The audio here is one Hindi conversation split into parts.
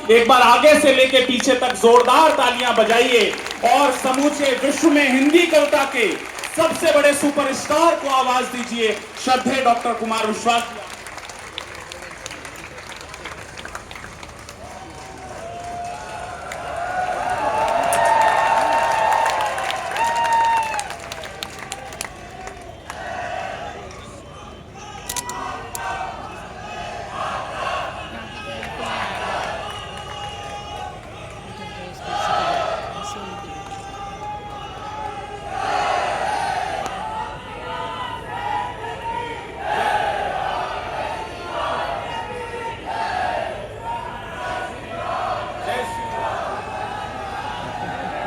एक बार आगे से लेके पीछे तक जोरदार तालियां बजाइए और समूचे विश्व में हिंदी कविता के सबसे बड़े सुपरस्टार को आवाज दीजिए, श्रद्धेय डॉक्टर कुमार विश्वास।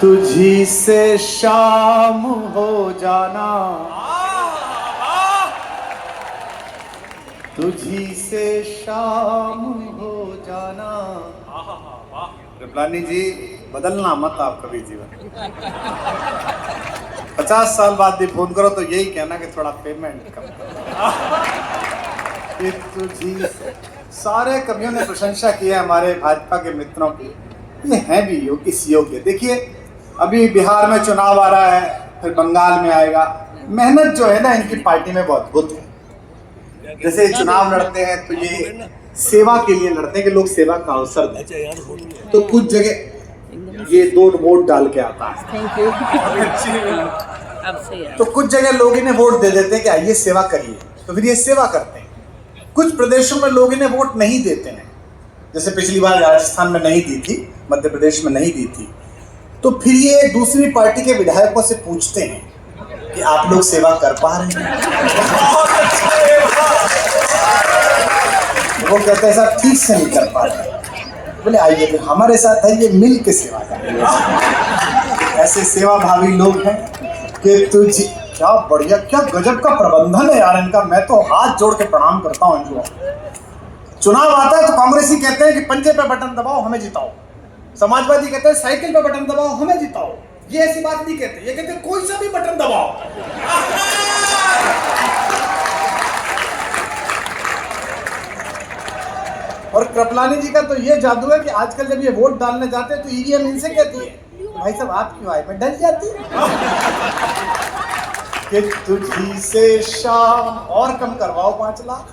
तुझी से शाम हो जाना, तुझी से शाम हो जाना। कृपलानी जी, बदलना मत आप कभी जीवन। 50 साल बाद भी फोन करो तो यही कहना कि थोड़ा पेमेंट कम करो। कि तुझी से सारे कवियों ने प्रशंसा की है हमारे भाजपा के मित्रों की, ये हैं भी योग्य इस योग्य। देखिए अभी बिहार में चुनाव आ रहा है, फिर बंगाल में आएगा। मेहनत जो है ना इनकी पार्टी में बहुत अद्भुत है। जैसे चुनाव लड़ते हैं तो ये सेवा के लिए लड़ते हैं कि लोग सेवा का अवसर दें। तो कुछ जगह ये 2 वोट डाल के आता है, तो कुछ जगह लोग इन्हें वोट दे देते हैं कि आइए सेवा करिए, तो फिर ये सेवा करते हैं। कुछ प्रदेशों में लोग इन्हें वोट नहीं देते हैं, जैसे पिछली बार राजस्थान में नहीं दी थी, मध्य प्रदेश में नहीं दी थी। तो फिर ये दूसरी पार्टी के विधायकों से पूछते हैं कि आप लोग सेवा कर पा रहे हैं? वो कहते हैं साहब ठीक से नहीं कर पा रहे। बोले आइए फिर हमारे साथ आइए, मिल के सेवा करेंगे। ऐसे सेवा भावी लोग हैं कि तुझे क्या बढ़िया, क्या गजब का प्रबंधन है यार इनका। मैं तो हाथ जोड़ के प्रणाम करता हूँ इनको। चुनाव आता है तो कांग्रेसी कहते हैं कि पंजे पे बटन दबाओ हमें जिताओ, समाजवादी कहते हैं साइकिल पे बटन दबाओ हमें जिताओ। ये ऐसी बात नहीं कहते, ये कहते हैं कोई सा भी बटन दबाओ। और कृपलानी जी का तो ये जादू है कि आजकल जब ये वोट डालने जाते हैं तो ईवीएम इनसे कहती है भाई साहब आप क्यों आए, मैं डर जाती कि तुझी से शाम और कम करवाओ 5 लाख,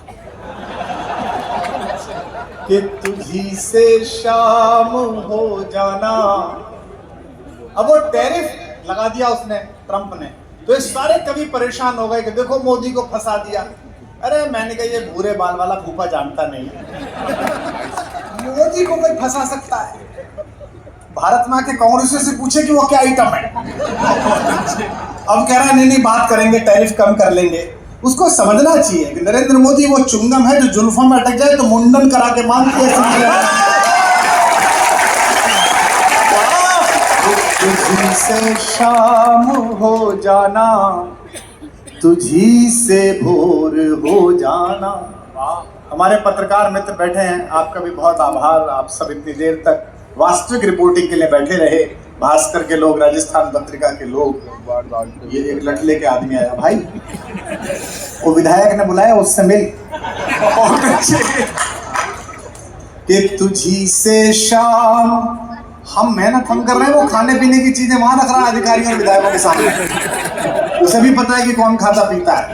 कि तुझी से शाम हो जाना। अब वो टैरिफ लगा दिया उसने, ट्रंप ने, तो ये सारे कवि परेशान हो गए कि देखो मोदी को फंसा दिया। अरे मैंने कहा ये भूरे बाल वाला फूफा जानता नहीं, मोदी को कोई फंसा सकता है? भारत में आके कांग्रेस से पूछे कि वो क्या आइटम है। अब कह रहा है नहीं बात करेंगे, टैरिफ कम कर लेंगे। उसको समझना चाहिए कि नरेंद्र मोदी वो चुंगम है जो जुल्फों में अटक जाए तो मुंडन करा के मांगती है। तुझी से शाम हो जाना, तुझी से भोर हो जाना। हमारे पत्रकार मित्र बैठे हैं, आपका भी बहुत आभार। आप सब इतनी देर तक वास्तविक रिपोर्टिंग के लिए बैठे रहे। भास्कर के लोग, राजस्थान पत्रिका के लोग। ये एक लठ लेके आदमी आया भाई, वो विधायक ने बुलाया, उससे मिल। कि तुझी से शाम, हम मेहनत हम कर रहे हैं, वो खाने पीने की चीजें वहां रख रहा है अधिकारियों और विधायकों के सामने। उसे भी पता है कि कौन खाता पीता है।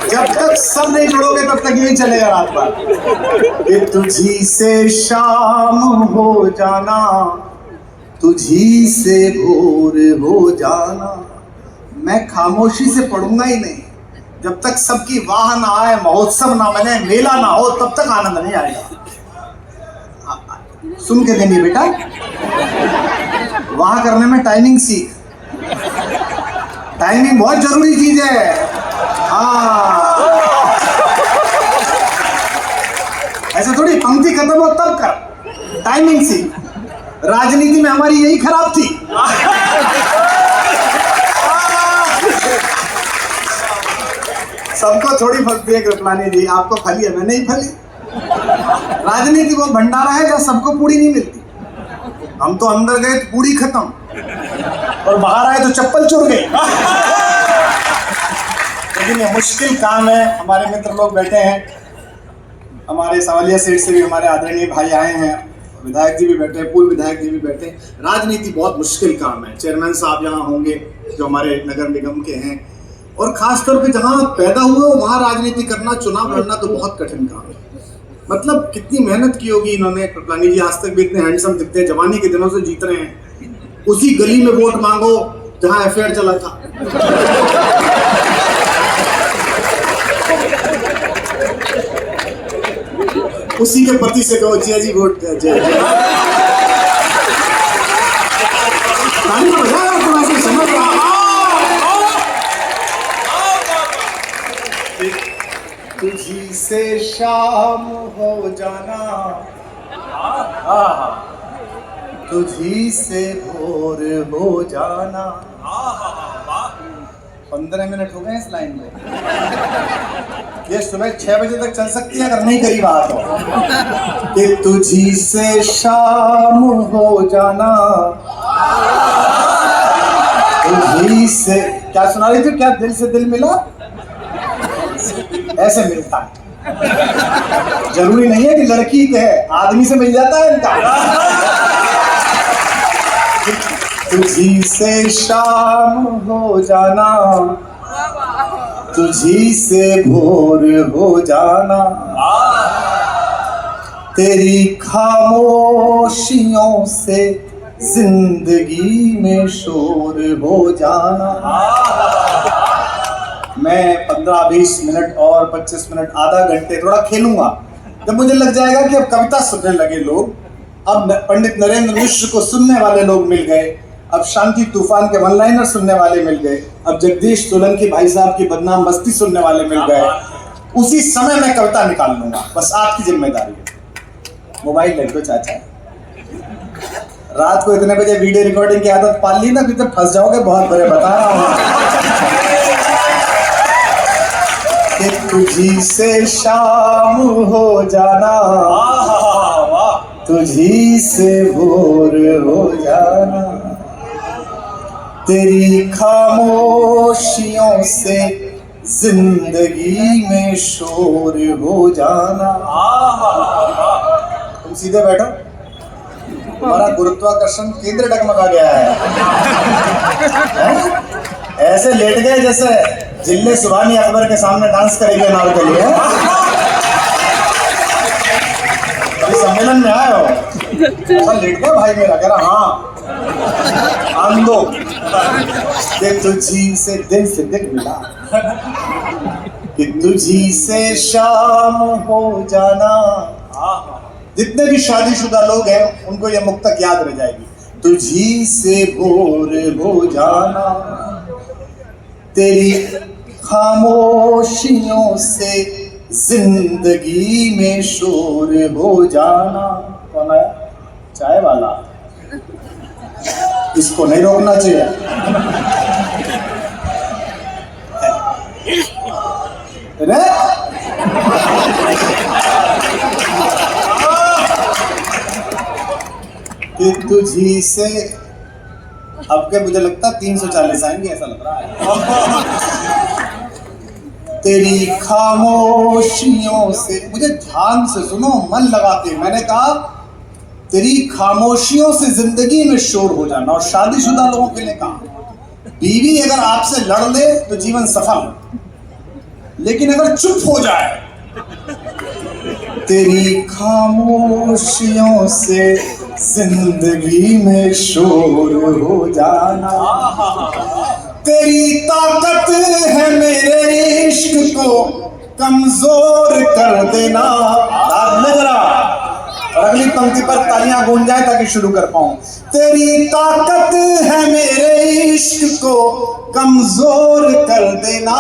जब तक सब नहीं जुड़ोगे तब तक यही चलेगा रात भर। कि तुझी से शाम हो जाना, तुझी से भोर हो जाना। मैं खामोशी से पढ़ूंगा ही नहीं, जब तक सबकी वाह ना आए, महोत्सव ना बने, मेला ना हो, तब तक आनंद नहीं आएगा। सुन के देंगे बेटा, वाह करने में टाइमिंग सीख। टाइमिंग बहुत जरूरी चीज है। ऐसा थोड़ी पंक्ति खत्म हो तब कर, टाइमिंग सी। राजनीति में हमारी यही खराब थी। सबको थोड़ी फलती है कृपलानी जी, आपको फली है, मैं नहीं फली। राजनीति वो भंडारा है जहाँ सबको पूरी नहीं मिलती। हम तो अंदर गए तो पूरी खत्म और बाहर आए तो चप्पल चुर गए। लेकिन ये मुश्किल काम है। हमारे मित्र लोग बैठे हैं, हमारे सावलिया सीट से भी हमारे आदरणीय भाई आए हैं, विधायक जी भी बैठे हैं, पूर्व विधायक जी भी बैठे हैं। राजनीति बहुत मुश्किल काम है। चेयरमैन साहब यहाँ होंगे जो हमारे नगर निगम के हैं, और खासतौर पे जहाँ पैदा हुए वहाँ राजनीति करना, चुनाव लड़ना तो बहुत कठिन काम है। मतलब कितनी मेहनत की होगी इन्होंने। कृपलानी जी आज तक भी इतने हैंडसम दिखते हैं, जवानी के दिनों से जीत रहे हैं। उसी गली में वोट मांगो जहाँ अफेयर चला था। उसी के पति से कहो जिया जी वोट जय। समझ रहा तुझी से शाम हो जाना, तुझी से भोर हो जाना। 15 मिनट हो गए इस लाइन में। ये सुबह 6 बजे तक चल सकती है अगर नहीं करी बात हो। कि तुझी से शाम हो जाना, तुझी से क्या सुना रही थी? क्या दिल से दिल मिला? ऐसे मिलता है। जरूरी नहीं है कि लड़की के है, आदमी से मिल जाता है इनका। तुझी से शाम हो जाना, तुझी से भोर हो जाना। तेरी खामोशियों से जिंदगी में शोर हो जाना। मैं 15-20 मिनट और 25 मिनट, आधा घंटे थोड़ा खेलूंगा। जब मुझे लग जाएगा कि अब कविता सुनने लगे लोग, अब पंडित नरेंद्र मिश्र को सुनने वाले लोग मिल गए, अब शांति तूफान के वन लाइनर सुनने वाले मिल गए, अब जगदीश सोलंकी भाई साहब की बदनाम बस्ती सुनने वाले मिल गए, उसी समय मैं कविता निकाल लूंगा। बस आपकी जिम्मेदारी है। मोबाइल ले लो चाचा। रात को इतने बजे वीडियो रिकॉर्डिंग की आदत पाल ली ना, फिर तो फंस जाओगे बहुत बड़े, बता रहा हूँ। कि तुझी से शाम हो जाना, तुझी से भोर हो जाना। तेरी खामोशियों से जिंदगी में शोर हो जाना। तुम सीधे बैठो, हमारा गुरुत्वाकर्षण केंद्र डगमगा गया है। ऐसे लेट गए जैसे जिले सुभानी अकबर के सामने डांस करेंगे नाल के लिए। सम्मेलन में आए हो, ऐसा लेट गया भाई मेरा। कह रहा हाँ आंदो कि तुझी से दिल मिला, कि तुझी से शाम हो जाना। जितने भी शादीशुदा लोग हैं उनको ये मुक्तक याद रह जाएगी। तुझी से भोर हो जाना, तेरी खामोशियों से जिंदगी में शोर हो जाना। कौन आया? चाय वाला। इसको नहीं रोकना चाहिए। रे कि तुझी से अब के मुझे लगता 340 आएंगे, ऐसा लग रहा है। तेरी खामोशियों से, मुझे ध्यान से सुनो, मन लगा के। मैंने कहा तेरी खामोशियों से जिंदगी में शोर हो जाना। और शादीशुदा लोगों के लिए कहा, बीवी अगर आपसे लड़ ले तो जीवन सफल, लेकिन अगर चुप हो जाए, तेरी खामोशियों से जिंदगी में शोर हो जाना। तेरी ताकत है मेरे इश्क को कमजोर कर देना। और अगली पंक्ति पर तालियां गूंज जाए ताकि शुरू कर पाऊं। तेरी ताकत है मेरे इश्क को कमजोर कर देना।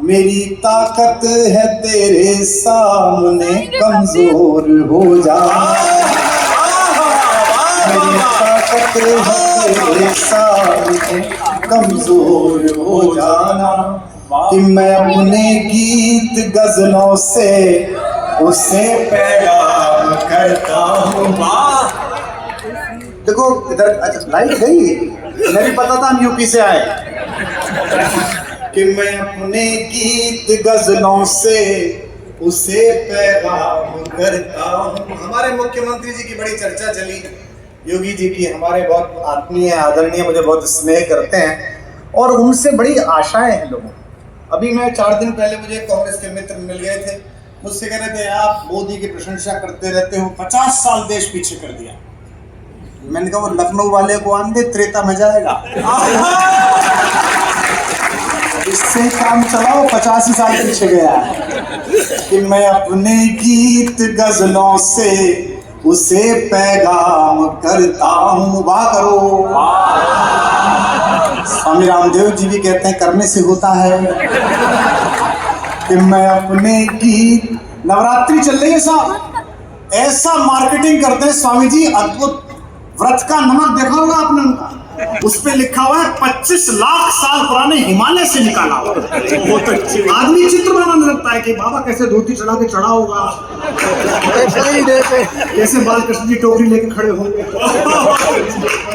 मेरी ताकत है तेरे सामने कमजोर हो जाना। मेरी ताकत है तेरे सामने कमजोर हो जाना। कि मैं अपने गीत गजलों से उसे पैगाम करता हूँ। देखो इधर, अच्छा लाइट गई, मुझे भी पता था हम यूपी से आए। कि मैं अपने गीत गजलों से उसे पैगाम करता हूँ। हमारे मुख्यमंत्री जी की बड़ी चर्चा चली, योगी जी की, हमारे बहुत आत्मीय आदरणीय, मुझे बहुत स्नेह करते हैं और उनसे बड़ी आशाएं हैं लोगों को। अभी मैं 4 दिन पहले मुझे कांग्रेस के मित्र मिल गए थे, मुझसे कह रहे थे आप मोदी की प्रशंसा करते रहते हो, 50 साल देश पीछे कर दिया। मैंने कहा वो लखनऊ वाले को आन दे, त्रेता में जाएगा। इससे काम चलाओ, 50 साल पीछे गया कि मैं अपने गीत गजलों से उसे पैगाम करता हूँ। वाह करो। स्वामी रामदेव जी भी कहते हैं करने से होता है। कि मैं अपने गीत, नवरात्रि चल रही है साहब, ऐसा मार्केटिंग करते हैं स्वामी जी, अद्भुत। व्रत का नमक देखा होगा आपने उनका, उस पे लिखा हुआ है 25 लाख साल पुराने हिमालय से निकाला हुआ। आदमी चित्र बनाने लगता है कि बाबा कैसे धोती चढ़ा के चढ़ा होगा, कैसे बालकृष्ण जी टोकरी लेके खड़े होंगे।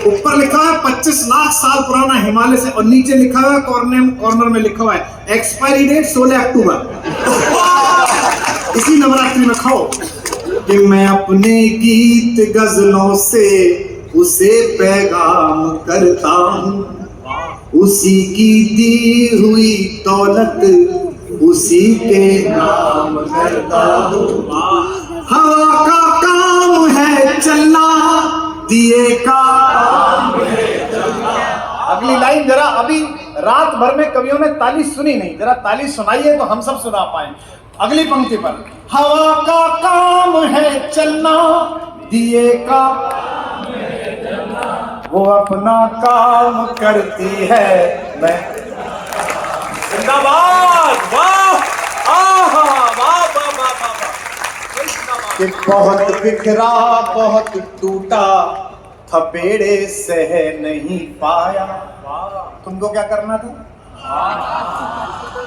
ऊपर लिखा है 25 लाख साल पुराना हिमालय से, और नीचे लिखा हुआ है कॉर्नर में लिखा हुआ है एक्सपायरी डेट 16 अक्टूबर। इसी नवरात्रि में खाओ। कि मैं अपने गीत गजलों से उसे पैगाम करता हूँ, उसी की दी हुई दौलत उसी के नाम करता हूँ। हवा का काम है चलना, दिए का काम है चलना। अगली लाइन जरा, अभी रात भर में कवियों ने ताली सुनी नहीं, जरा ताली सुनाइए तो हम सब सुना पाए। अगली पंक्ति पर, हवा का काम है चलना, दिए का वो अपना काम करती है। मैं जिंदाबाद। वाह, आहा, वाह वाह वाह वाह। कि बहुत बिखरा बहुत टूटा, थपेड़े सह नहीं पाया। तुमको क्या करना था?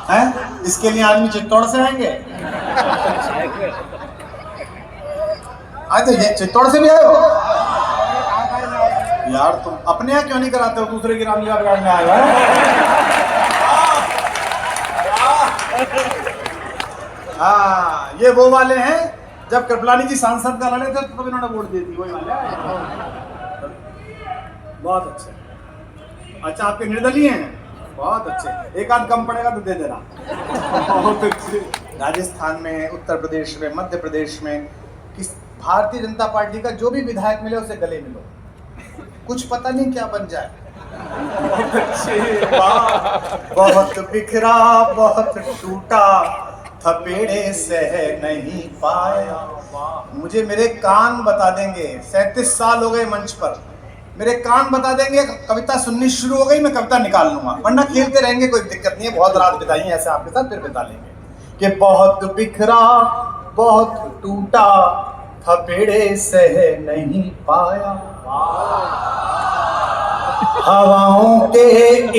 हैं? इसके लिए आदमी चित्तौड़ से आएंगे? तो ये चित्तौड़ से भी आए हो यार? तुम अपने यहाँ क्यों नहीं कराते हो, दूसरे की रामलीला बिगाड़ने आए हो? हाँ, ये वो वाले हैं जब कृपलानी जी सांसद का लड़े थे तो इन्होंने वोट दी थी, वही वाले। बहुत अच्छे। अच्छा, आपके निर्दलीय हैं, बहुत अच्छे। एक आध कम पड़ेगा तो दे देना। बहुत अच्छे। राजस्थान में, उत्तर प्रदेश में, मध्य प्रदेश में, किस भारतीय जनता पार्टी का जो भी विधायक मिले उसे गले मिलो, कुछ पता नहीं क्या बन जाए। बहुत बिखरा बहुत टूटा, थपेड़े सह नहीं पाया। मुझे मेरे कान बता देंगे, 37 साल हो गए मंच पर, मेरे कान बता देंगे कविता सुननी शुरू हो गई, मैं कविता निकाल लूंगा, वरना खेलते रहेंगे, कोई दिक्कत नहीं है। बहुत रात बिताई है ऐसे आपके साथ, फिर बिता लेंगे। कि बहुत बिखरा बहुत टूटा, थपेड़े सह नहीं पाया। हवाओं के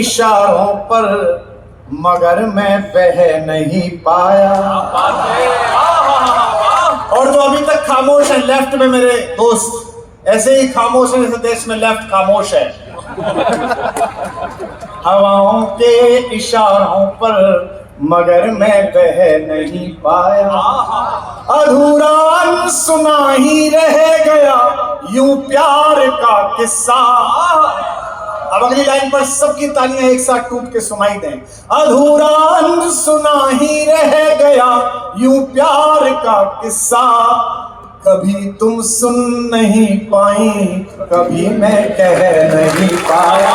इशारों पर मगर मैं बह नहीं पाया। और जो अभी तक खामोश है लेफ्ट में मेरे दोस्त, ऐसे ही खामोश है जैसे देश में लेफ्ट खामोश है। हवाओं के इशारों पर मगर मैं बह नहीं पाया। अधूरा सुना ही रह गया यूं प्यार का किस्सा। अब अगली लाइन पर सबकी तालियां एक साथ टूट के सुनाई दें। अधूरा सुना ही रह गया यूं प्यार का किस्सा, कभी तुम सुन नहीं पाई, कभी मैं कह नहीं पाया।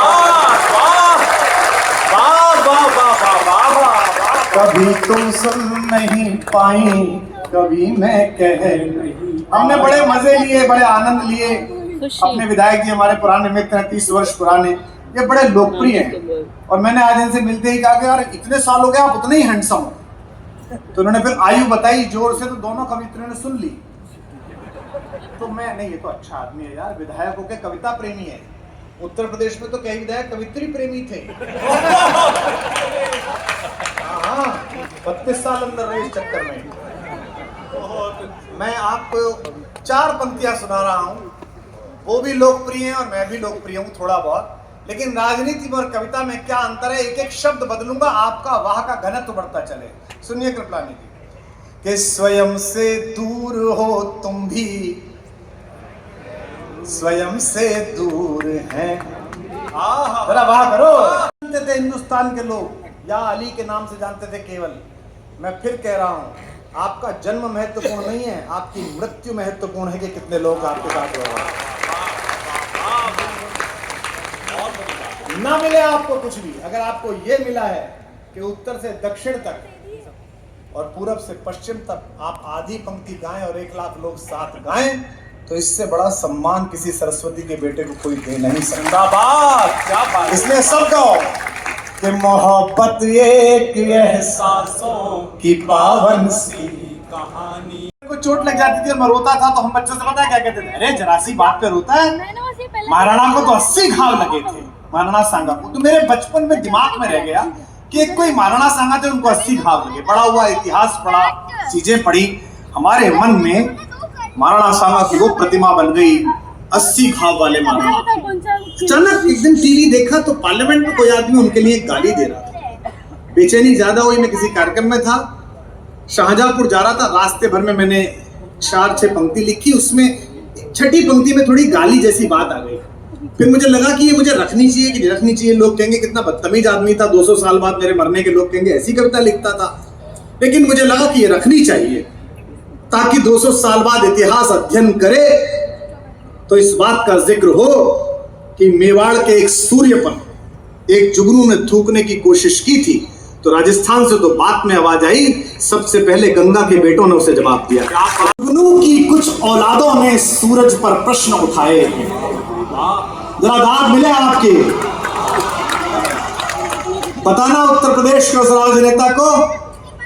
कभी तुम सुन नहीं पाई, कभी मैं कह नहीं। हमने बड़े मजे लिए, बड़े आनंद लिए। अपने विधायक जी हमारे पुराने मित्र हैं, 30 वर्ष पुराने, ये बड़े लोकप्रिय हैं। और मैंने आज इनसे मिलते ही कहा कि यार इतने साल हो गए, आप उतने ही हैंडसम हो। तो उन्होंने फिर आयु बताई जोर से, तो दोनों कवित्रियों ने सुन ली। तो मैं नहीं, ये तो अच्छा आदमी है यार, विधायक होके कविता प्रेमी है। उत्तर प्रदेश में तो कई विधायक कवित्री प्रेमी थे। हाँ, 32 साल अंदर रहे इस चक्कर में। मैं आपको 4 पंक्तियां सुना रहा हूँ, वो भी लोकप्रिय हैं और मैं भी लोकप्रिय हूँ थोड़ा बहुत। लेकिन राजनीति और कविता में क्या अंतर है? एक एक शब्द बदलूंगा, आपका वाह का घनत्व बढ़ता चले। सुनिए कृपलानी जी कि स्वयं से दूर हो तुम भी, स्वयं से दूर हैं। जरा वाह करो। जानते थे हिंदुस्तान के लोग या अली के नाम से जानते थे केवल। मैं फिर कह रहा हूं, आपका जन्म महत्वपूर्ण नहीं है, आपकी मृत्यु महत्वपूर्ण है कि कितने लोग आपके साथ रहे। ना मिले आपको कुछ भी, अगर आपको ये मिला है कि उत्तर से दक्षिण तक और पूरब से पश्चिम तक आप आधी पंक्ति गाएं और 1 लाख लोग साथ गाएं, तो इससे बड़ा सम्मान किसी सरस्वती के बेटे को कोई दे नहीं सकता। क्या बात। इसलिए सब गाओ कि मोहब्बत एक एहसासों की पावन सी कहानी। को चोट लग जाती थी और मैं रोता था तो हम बच्चों से पता है क्या कहते थे? अरे जरा सी बात पे रोता है। महाराणा को तो 80 घाव लगे थे, महाराणा सांगा को। तो मेरे बचपन में दिमाग में रह गया कि कोई महाराणा सांगा थे, उनको 80 घाव लगे। बड़ा हुआ, इतिहास पढ़ा, चीजें पढ़ी, हमारे मन में महाराणा सांगा की वो प्रतिमा बन गई, 80 घाव वाले महाराणा। अचानक एक दिन टीवी देखा तो पार्लियामेंट में कोई आदमी उनके लिए गाली दे रहा था। बेचैनी ज्यादा हुई, मैं किसी कार्यक्रम में था, शाहजहांपुर जा रहा था, रास्ते भर में मैंने 4-6 पंक्ति लिखी, उसमें छठी पंक्ति में थोड़ी गाली जैसी बात आ गई। फिर मुझे लगा कि ये मुझे रखनी चाहिए कि नहीं रखनी चाहिए। लोग कहेंगे कितना बदतमीज आदमी था, 200 साल बाद मेरे मरने के लोग कहेंगे ऐसी कविता लिखता था। लेकिन मुझे लगा कि ये रखनी चाहिए ताकि 200 साल बाद इतिहास अध्ययन करे तो इस बात का जिक्र हो कि मेवाड़ के एक सूर्य पर एक जुगनू ने थूकने की कोशिश की थी, तो राजस्थान से तो बात में आवाज आई, सबसे पहले गंगा के बेटों ने उसे जवाब दिया। जुगनू की कुछ औलादों ने सूरज पर प्रश्न उठाए। जरा दाद मिले आपके। बताना उत्तर प्रदेश के उस राजनेता को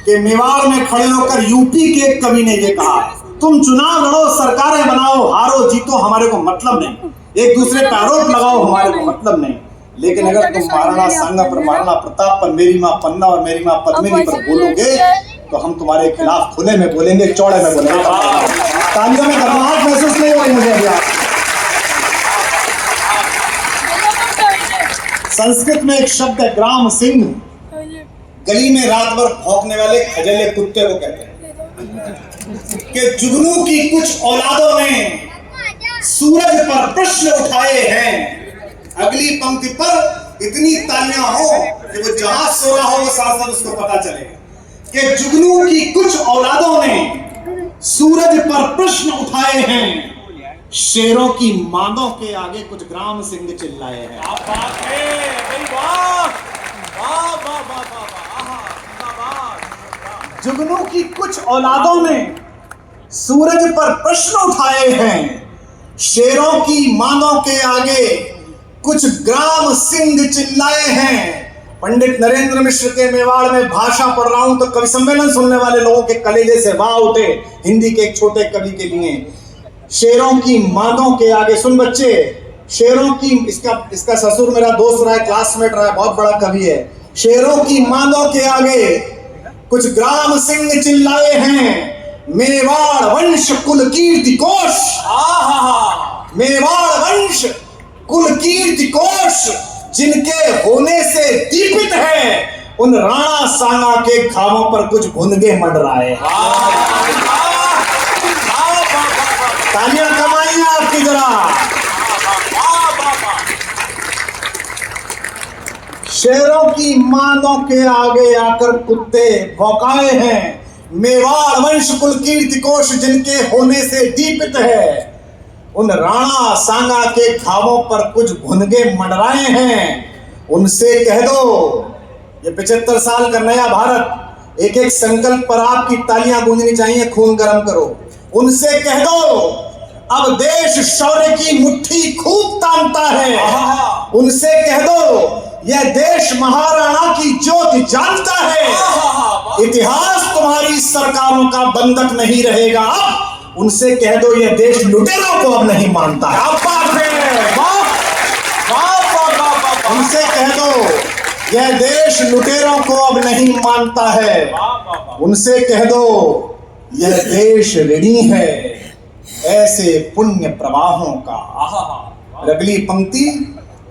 कि मेवाड़ में खड़े होकर यूपी के एक कवि ने ये कहा, तुम चुनाव लड़ो, सरकारें बनाओ, हारो जीतो हमारे को मतलब नहीं, एक दूसरे पे आरोप लगाओ हमारे को मतलब नहीं, लेकिन अगर तुम महाराणा सांगा पर, महाराणा प्रताप पर, मेरी माँ पन्ना और मेरी माँ पद्मिनी पर बोलोगे तो हम तुम्हारे खिलाफ खुले में बोलेंगे, चौड़े में बोलेंगे। तालियों में घबराहट महसूस नहीं हो रही मुझे अभी। संस्कृत में एक शब्द है ग्राम सिंह, गली में रात भर भौंकने वाले खजले कुत्ते को कहते हैं। कि जुगनू की कुछ औलादों ने सूरज पर प्रश्न उठाए हैं। अगली पंक्ति पर इतनी तालियां हो कि वो जहां सो रहा हो वो सांसद उसको पता चले कि जुगनू की कुछ औलादों ने सूरज पर प्रश्न उठाए हैं। शेरों की मांगों के आगे कुछ ग्राम सिंह चिल्लाए हैं। जुगनू की कुछ औलादों ने सूरज पर प्रश्न उठाए हैं, शेरों की मांगों के आगे कुछ ग्राम सिंह चिल्लाए हैं। पंडित नरेंद्र मिश्र के मेवाड़ में भाषा पढ़ रहा हूं तो कवि सम्मेलन सुनने वाले लोगों के कलेजे से वाह उठे। हिंदी के एक छोटे कवि के लिए शेरों की मांगों के आगे, सुन बच्चे, शेरों की, इसका ससुर मेरा दोस्त रहा है, क्लासमेट रहा है, बहुत बड़ा कवि है। शेरों की मांगों के आगे कुछ ग्राम सिंह चिल्लाए हैं, मेवाड़ वंश कुल कीर्ति कोश। मेवाड़ वंश कुल कीर्ति कोश जिनके होने से दीपित है, उन राणा सांगा के घावों पर कुछ भुनगे मंडराए। तालियां कमाइए आपकी जरा। शेरों की मांगों के आगे आकर कुत्ते भौंकाए हैं, मेवाड़ वंश कुल कीर्ति कोश जिनके होने से दीपित है, उन राणा सांगा के घावों पर कुछ भुनगे मंडराए हैं। उनसे कह दो, ये 75 साल का नया भारत, एक एक संकल्प पर आपकी तालियां गूंजनी चाहिए, खून गर्म करो। उनसे कह दो, अब देश शौर्य की मुट्ठी खूब तानता है। उनसे कह दो, यह देश महाराणा की ज्योत जानता है। इतिहास तुम्हारी सरकारों का बंधक नहीं रहेगा। उनसे कह दो, यह देश लुटेरों को अब नहीं मानता है। उनसे कह दो, यह देश लुटेरों को अब नहीं मानता है। उनसे कह दो, यह देश ऋणी है ऐसे पुण्य प्रवाहों का। अगली पंक्ति,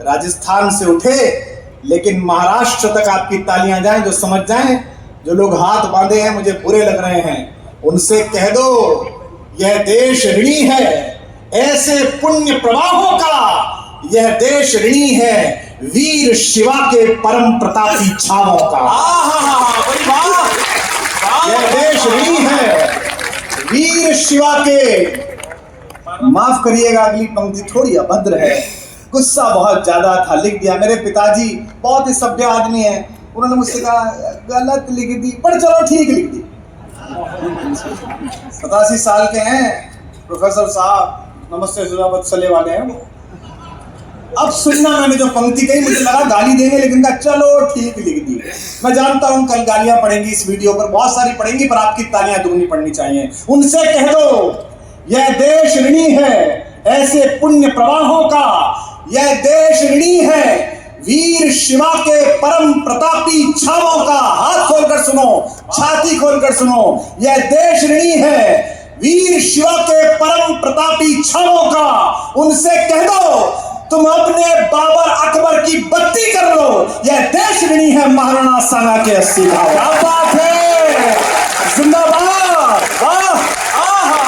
राजस्थान से उठे, लेकिन महाराष्ट्र तक आपकी तालियां जाएं, जो समझ जाएं, जो लोग हाथ बांधे हैं मुझे बुरे लग रहे हैं, उनसे कह दो यह देश ऋणी है ऐसे पुण्य प्रवाहों का, यह देश ऋणी है वीर शिवा के परम प्रतापी छावों का। यह देश ऋणी है वीर शिवा के। माफ करिएगा, अगली पंक्ति थोड़ी अभद्र है, गुस्सा बहुत ज्यादा था, लिख दिया। मेरे पिताजी बहुत ही सभ्य आदमी है, उन्होंने मुझसे कहा गलत लिख दी, पर चलो ठीक लिख दी। 87 साल के हैं प्रोफेसर साहब, नमस्ते सुजावत्सले वाले हैं वो। अब सुनना, मैंने जो पंक्ति कही मुझे लगा गाली देंगे, लेकिन कहा चलो ठीक लिख दी। मैं जानता हूं कल गालियां पड़ेंगी इस वीडियो पर, बहुत सारी पड़ेंगी, पर आपकी तालियां दुगनी पड़नी चाहिए। उनसे कह दो यह देश ऋणी है ऐसे पुण्य प्रवाहों का, यह देश ऋणी है वीर शिवा के परम प्रतापी छावों का। हाथ खोलकर सुनो, छाती खोलकर सुनो, यह देश ऋणी है वीर शिवा के परम प्रतापी छावों का। उनसे कह दो तुम अपने बाबर अकबर की बत्ती कर लो, यह देश ऋणी है महाराणा सांगा के 80 भाव। क्या बात है, जिंदाबाद, वाह, आहा,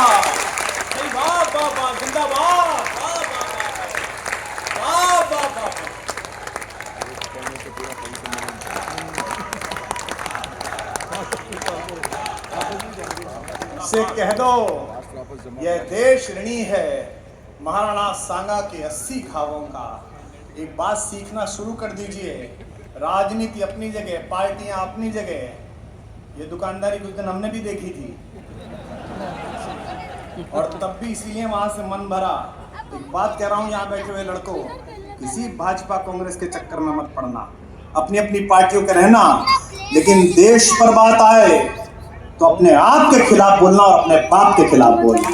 वाह वाह वाह, जिंदाबाद, वाह वाह वाह। से कह दो यह देश ऋणी है महाराणा सांगा के 80 घावों का। एक बात सीखना शुरू कर दीजिए, राजनीति अपनी जगह, पार्टियां अपनी जगह, ये दुकानदारी कुछ दिन हमने भी देखी थी, और तब भी इसीलिए वहां से मन भरा। एक बात कह रहा हूं यहाँ बैठे हुए लड़कों, किसी भाजपा कांग्रेस के चक्कर में मत पड़ना, अपनी अपनी पार्टियों के रहना, लेकिन देश पर बात आए तो अपने आप के खिलाफ बोलना और अपने बाप के खिलाफ बोलना।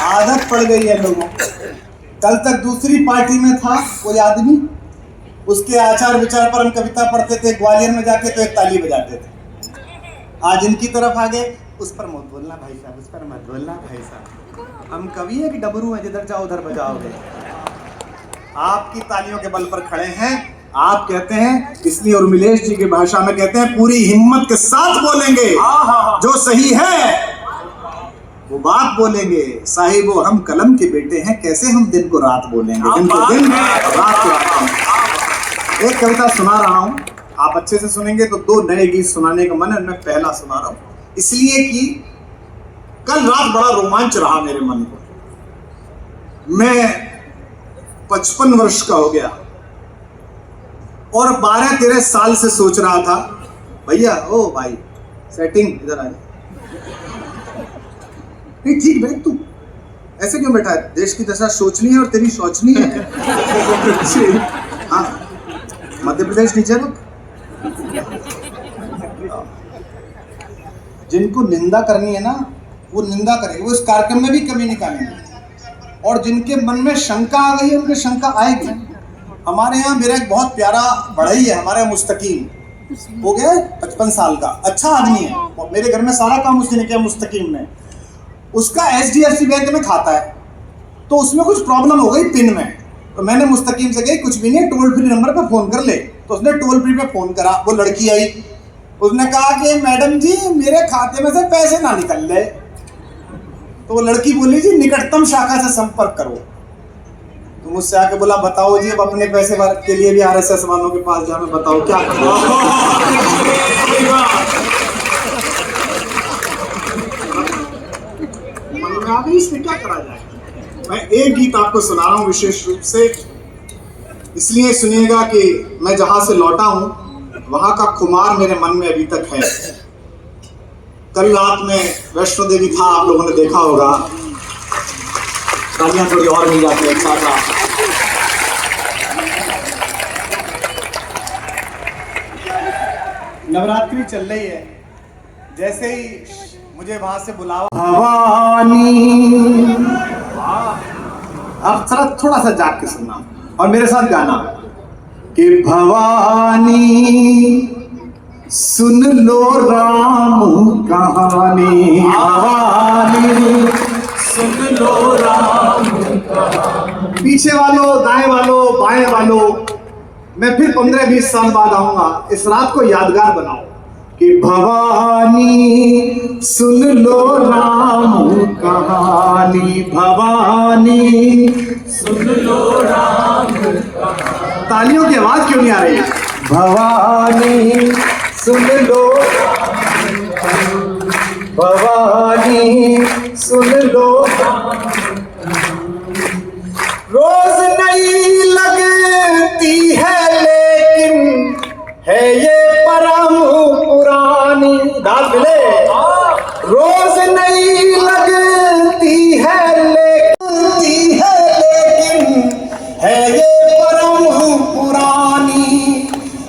आदत पड़ गई है लोगों। कल तक दूसरी पार्टी में था कोई आदमी, उसके आचार विचार पर हम कविता पढ़ते थे ग्वालियर में जाके तो एक ताली बजाते थे। आज इनकी तरफ आ गए, उस पर मत बोलना भाई साहब, उस पर मत बोलना भाई साहब। हम कवि है कि डबरू है, जिधर जाओ उधर बजाओगे। आपकी तालियों के बल पर खड़े हैं, आप कहते हैं, इसलिए उर्मिलेश जी की भाषा में कहते हैं पूरी हिम्मत के साथ बोलेंगे, जो सही है वो बात बोलेंगे। साहिबो हम कलम के बेटे हैं, कैसे हम दिन को रात बोलेंगे, दिन को दिन रात को रात। एक कविता सुना रहा हूं, आप अच्छे से सुनेंगे तो 2 नए गीत सुनाने का मन है। मैं पहला सुना रहा हूं इसलिए कि कल रात बड़ा रोमांच रहा मेरे मन को। मैं 55 वर्ष का हो गया और 12-13 साल से सोच रहा था, भैया ओ भाई सेटिंग इधर आ जा। नहीं ठीक बैठ, तू ऐसे क्यों बैठा है, देश की दशा सोचनी है और तेरी सोचनी है। हाँ, मध्य प्रदेश नीचे रुक। जिनको निंदा करनी है ना वो निंदा करेंगे, वो इस कार्यक्रम में भी कमी निकालेंगे, और जिनके मन में शंका आ गई है उनकी शंका आएगी। हमारे यहाँ मेरा एक बहुत प्यारा बढ़ई है, हमारे मुस्तकीम, हो गया 55 साल का, अच्छा आदमी है, और मेरे घर में सारा काम उसने किया मुस्तकीम ने। उसका HDFC बैंक में खाता है, तो उसमें कुछ प्रॉब्लम हो गई पिन में, तो मैंने मुस्तकीम से कही कुछ भी नहीं, टोल फ्री नंबर पे फोन कर ले। तो उसने टोल फ्री पे फोन करा, वो लड़की आई, उसने कहा कि मैडम जी मेरे खाते में से पैसे ना निकल ले। तो वो लड़की बोली जी निकटतम शाखा से संपर्क करो। तो मुझसे आके बोला बताओ जी, अब अपने पैसे के लिए भी RSS वालों के पास जाना, बताओ क्या करो। आगे इसमें क्या करा जाए। मैं एक गीत आपको सुना रहा हूं विशेष रूप से, इसलिए सुनिएगा कि मैं जहां से लौटा हूं वहां का खुमार मेरे मन में अभी तक है। कल रात में वैष्णो देवी था, आप लोगों ने देखा होगा, तालियां थोड़ी और मिल जाती है, अच्छा था। नवरात्रि चल रही है, जैसे ही मुझे वहां से बुलावा भवानी, अब थोड़ा सा जाग के सुनना और मेरे साथ गाना कि भवानी सुन लो राम कहानी, भवानी सुन लो राम। पीछे वालों, दाएं वालों, बाएं वालों, मैं फिर 15-20 साल बाद आऊंगा, इस रात को यादगार बनाओ कि भवानी सुन लो राम कहानी, भवानी सुन लो राम। तालियों की आवाज क्यों नहीं आ रही? भवानी सुन लो, भवानी सुन लो। रोज नहीं लगती है लेकिन है ये परम पुरानी। दाद मिले। रोज नहीं लगती है लेकिन है ये परम पुरानी।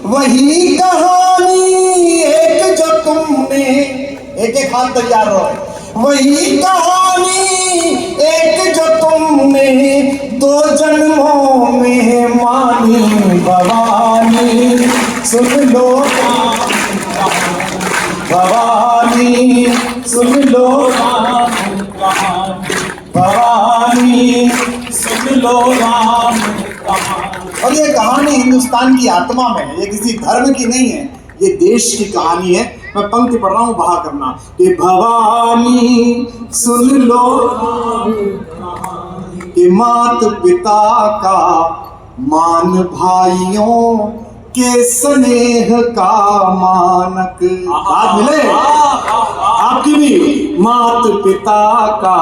वही कहानी एक जो तुमने, एक हाथ तैयार रहो, वही कहानी एक जो तुमने 2 जन्मों में मानी। भवानी सुन लो, भवानी सुन लो, भवानी सुन लो राम। और ये कहानी हिंदुस्तान की आत्मा में है, ये किसी धर्म की नहीं है, ये देश की कहानी है। मैं पंक्ति पढ़ रहा हूँ, बहा करना कि भवानी सुन लो कि मात पिता का मान, भाइयों के स्नेह का मानक। बात मिले आपकी भी। मात पिता का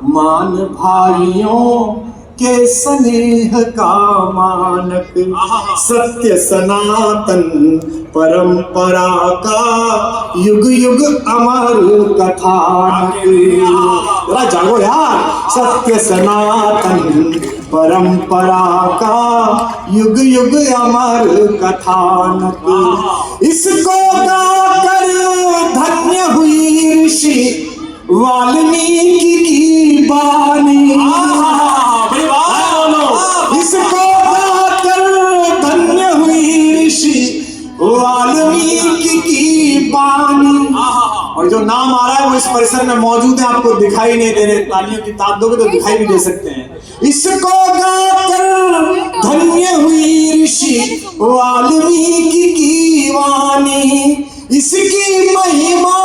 मान, भाइयों के स्नेह का मानक, सत्य सनातन परंपरा का युग युग अमर कथानक। जरा जागो यार। सत्य सनातन परंपरा का युग युग अमर कथानक। इसको गाकर धन्य हुई ऋषि वाल्मीकि की बानी। इसको गाकर धन्य हुई ऋषि वाल्मीकि की बानी। और जो नाम आ रहा है वो इस परिसर में मौजूद है, आपको दिखाई नहीं दे रहे। तालियों की ताप दोगे तो दिखाई भी दे सकते हैं। इसको गाकर धन्य हुई ऋषि वाल्मीकि की वाणी। इसकी महिमा,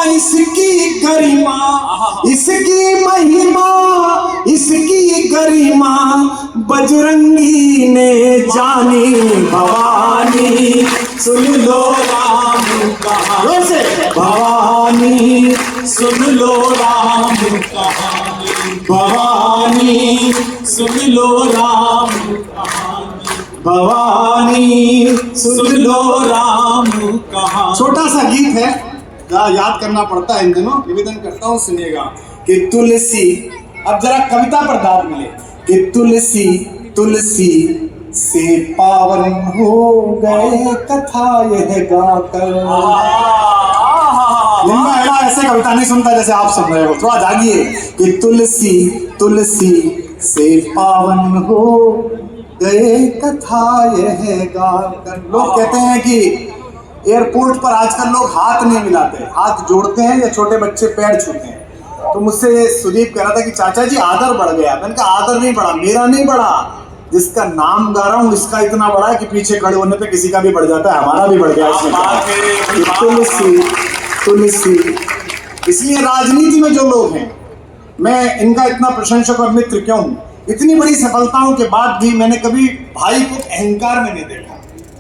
इसकी गरिमा, इसकी महिमा, इसकी गरिमा बजरंगी ने जानी। भवानी सुन लो राम कहानी, भवानी सुन लो राम कहानी, भवानी सुन लो राम कहानी, भवानी सुन लो राम कहानी। छोटा सा गीत है, याद करना पड़ता है इन दिनों, निवेदन करता हूँ सुनिएगा कि तुलसी, अब जरा कविता पर दाद मिले कि तुलसी तुलसी से पावन हो गए कथा यह गाकर। ऐसे कविता नहीं सुनता जैसे आप सुन रहे हो, थोड़ा जागिए कि तुलसी तुलसी से पावन हो गए कथा यह गाकर। लोग कहते हैं कि एयरपोर्ट पर आजकल लोग हाथ नहीं मिलाते, हाथ जोड़ते हैं या छोटे बच्चे पैर छूते हैं। तो मुझसे सुदीप कह रहा था कि चाचा जी आदर बढ़ गया। मैंने कहा आदर नहीं बढ़ा, मेरा नहीं बढ़ा, जिसका नाम गा रहा हूँ इसका इतना बड़ा है कि पीछे खड़े होने पे किसी का भी बढ़ जाता है, हमारा भी बढ़ गया। तुलसी तुलसी। इसलिए राजनीति में जो लोग हैं, मैं इनका इतना प्रशंसक और मित्र क्यों हूँ, इतनी बड़ी सफलताओं के बाद भी मैंने कभी भाई को अहंकार में नहीं देखा,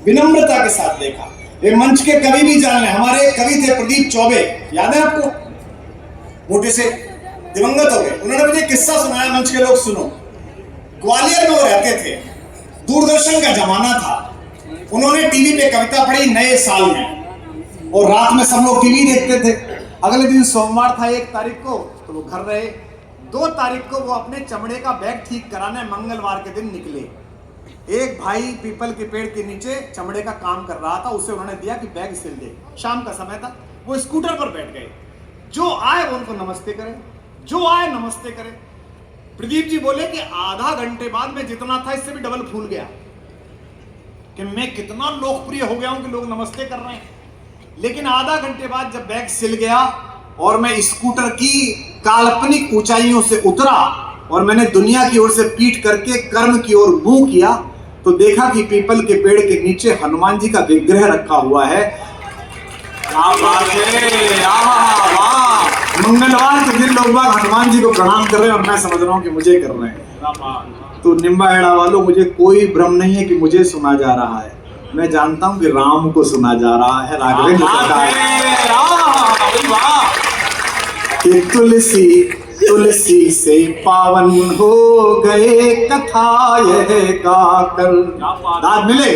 विनम्रता के साथ देखा। ये मंच के कवि भी जान लें, हमारे कवि थे प्रदीप चौबे, याद है आपको? मोटे से दिवंगत हो गए। उन्होंने मुझे किस्सा सुनाया, मंच के लोग सुनो। ग्वालियर में वो रहते थे, दूरदर्शन का जमाना था। उन्होंने टीवी पे कविता पढ़ी नए साल में, और रात में सब लोग टीवी देखते थे। अगले दिन सोमवार था 1 तारीख को, तो वो घर रहे। 2 तारीख को वो अपने चमड़े का बैग ठीक कराने मंगलवार के दिन निकले। एक भाई पीपल के पेड़ के नीचे चमड़े का काम कर रहा था, उसे उन्होंने दिया कि बैग सिल दे। शाम का समय था, वो स्कूटर पर बैठ गए। जो आए वो उनको नमस्ते करे, जो आए नमस्ते करे। प्रदीप जी बोले कि आधा घंटे बाद में जितना था इससे भी डबल फूल गया, कि मैं कितना लोकप्रिय हो गया हूं कि लोग नमस्ते कर रहे हैं। लेकिन आधा घंटे बाद जब बैग सिल गया और मैं स्कूटर की काल्पनिक ऊंचाइयों से उतरा और मैंने दुनिया की ओर से पीठ करके कर्ण की ओर मुंह किया तो देखा कि पीपल के पेड़ के नीचे हनुमान जी का विग्रह रखा हुआ है। क्या बात है, वाह। मंगलवार के दिन लोग बाग हनुमान जी को प्रणाम कर रहे हैं और मैं समझ रहा हूँ कि मुझे कर रहे हैं। तो निम्बा हेड़ा वालों, मुझे कोई भ्रम नहीं है कि मुझे सुना जा रहा है। मैं जानता हूँ कि राम को सुना जा रहा है। राघवेंद्र कि तुलसी तुलसी से पावन हो गए कथा यह गाकर। दाद मिले।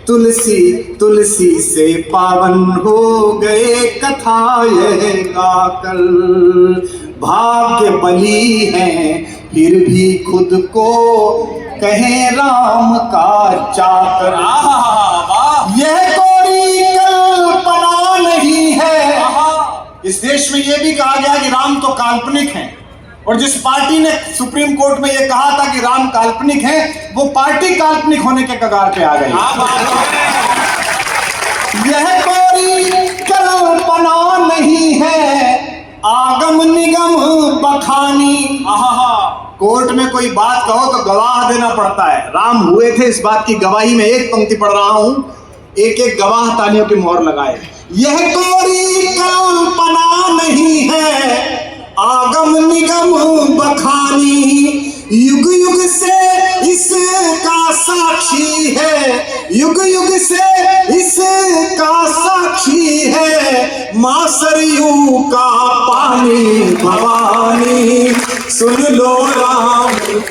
तुलसी तुलसी से पावन हो गए कथा यह गाकर। भाग्य बली हैं फिर भी खुद को कहें राम का चाकर। यह कोई कल्पना नहीं है। इस देश में यह भी कहा गया कि राम तो काल्पनिक हैं, और जिस पार्टी ने सुप्रीम कोर्ट में यह कहा था कि राम काल्पनिक है, वो पार्टी काल्पनिक होने के कगार पे आ गई। यह कोई कल्पना नहीं है, आगम निगम बखानी। कोर्ट में कोई बात कहो तो गवाह देना पड़ता है। राम हुए थे, इस बात की गवाही में एक पंक्ति पढ़ रहा हूं, एक एक गवाह तालियों की मोहर लगाए। यह कोई कल्पना नहीं है, आगम निगम बखानी। युग युग से इसका साक्षी है, युग युग से इसका साक्षी है, मां सरयू का पानी भवानी। सुन लो राम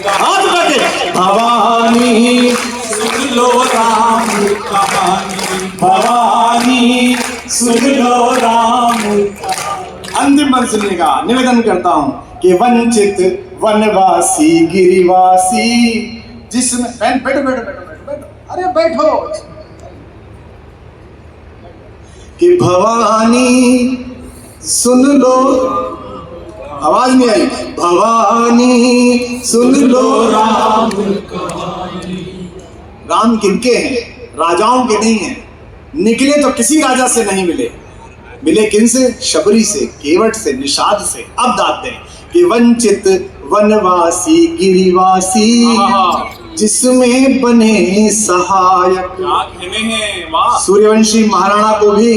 हाथ बढ़े, भवानी सुन लो राम कहानी, भवानी सुन लो राम। अंतिम पंक्ति सुनने का निवेदन करता हूं कि वंचित वनवासी गिरिवासी जिसमें बैठो बैठो बैठो बैठो बैठो, अरे बैठो। कि भवानी सुन लो, आवाज नहीं आई, भवानी सुन लो राम कहानी। राम किनके हैं? राजाओं के नहीं हैं। निकले तो किसी राजा से नहीं मिले, मिले किनसे? शबरी से, केवट से, निषाद से। अब दाद दें कि वंचित वनवासी गिरिवासी जिसमें बने सहायक। सूर्यवंशी महाराणा को भी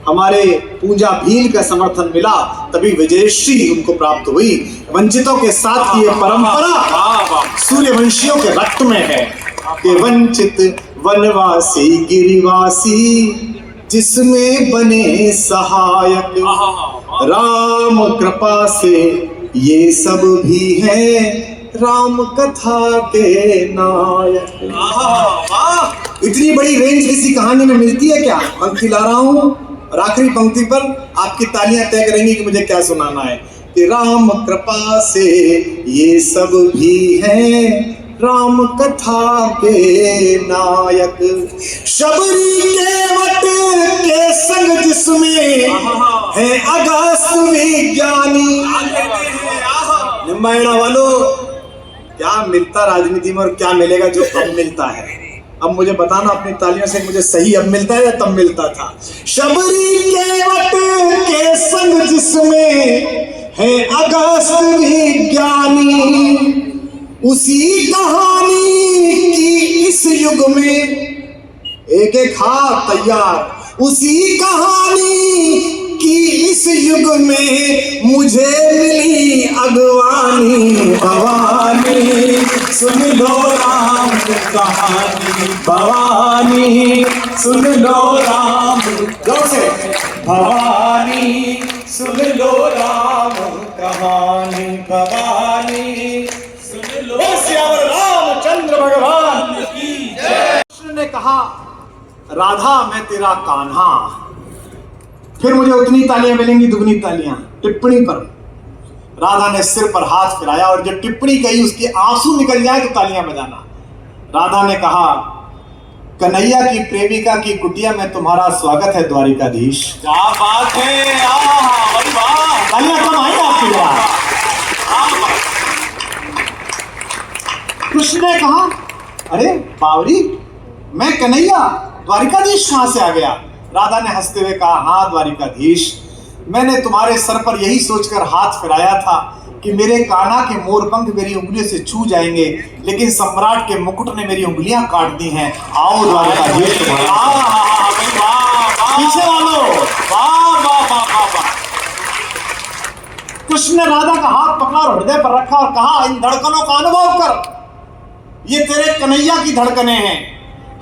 हमारे पूजा भील का समर्थन मिला, तभी विजयश्री उनको प्राप्त हुई। वंचितों के साथ की यह परंपरा सूर्यवंशियों के रक्त में है कि वंचित वनवासी गिरिवासी जिसमें बने सहायक। राम कृपा से ये सब भी है, राम कथा के नायक। इतनी बड़ी रेंज किसी कहानी में मिलती है क्या? पंक्ति ला रहा हूं और आखिरी पंक्ति पर आपकी तालियां तय करेंगी कि मुझे क्या सुनाना है। कि राम कृपा से ये सब भी है, राम कथा के नायक। शबरी केवट के संग जिसमें है अगस्त विज्ञानी। निम्बाइना वालों, क्या मिलता राजनीति में और क्या मिलेगा जो अब मिलता है? अब मुझे बताना अपनी तालियों से, मुझे सही अब मिलता है या तब मिलता था? शबरी केवट के संग जिसमें है अगस्त विज्ञानी, उसी कहानी की इस युग में एक एक हाथ तैयार। उसी कहानी की इस युग में मुझे मिली अगवानी। भवानी सुन लो राम कहानी, भवानी सुन लो राम। जोर से, भवानी सुन लो राम कहानी, भवानी सुन लो रामचंद्र भगवान की जय। कृष्ण ने कहा, राधा मैं तेरा कान्हा। फिर मुझे उतनी तालियां मिलेंगी, दुगनी तालियां। टिप्पणी पर राधा ने सिर पर हाथ फिराया और जब टिप्पणी कही उसके आंसू निकल जाए तो तालियां बजाना। राधा ने कहा, कन्हैया की प्रेमिका की कुटिया में तुम्हारा स्वागत है द्वारिकाधीश। क्या बात है, तालियां कम आई आपके लिए। कृष्ण ने कहा, अरे बावरी, मैं कन्हैया, द्वारिकाधीश कहां से आ गया? राधा ने हंसते हुए कहा, हाँ द्वारिकाधीश, मैंने तुम्हारे सर पर यही सोचकर हाथ फिराया था कि मेरे कान्हा के मोरपंख मेरी उंगलियों से छू जाएंगे, लेकिन सम्राट के मुकुट ने मेरी उंगलियां काट दी हैं। आओ द्वारकाधीश पीछे वालों। कृष्ण ने राधा का हाथ पकड़ा और हृदय पर रखा और कहा, इन धड़कनों का अनुभव कर, ये तेरे कन्हैया की धड़कनें हैं।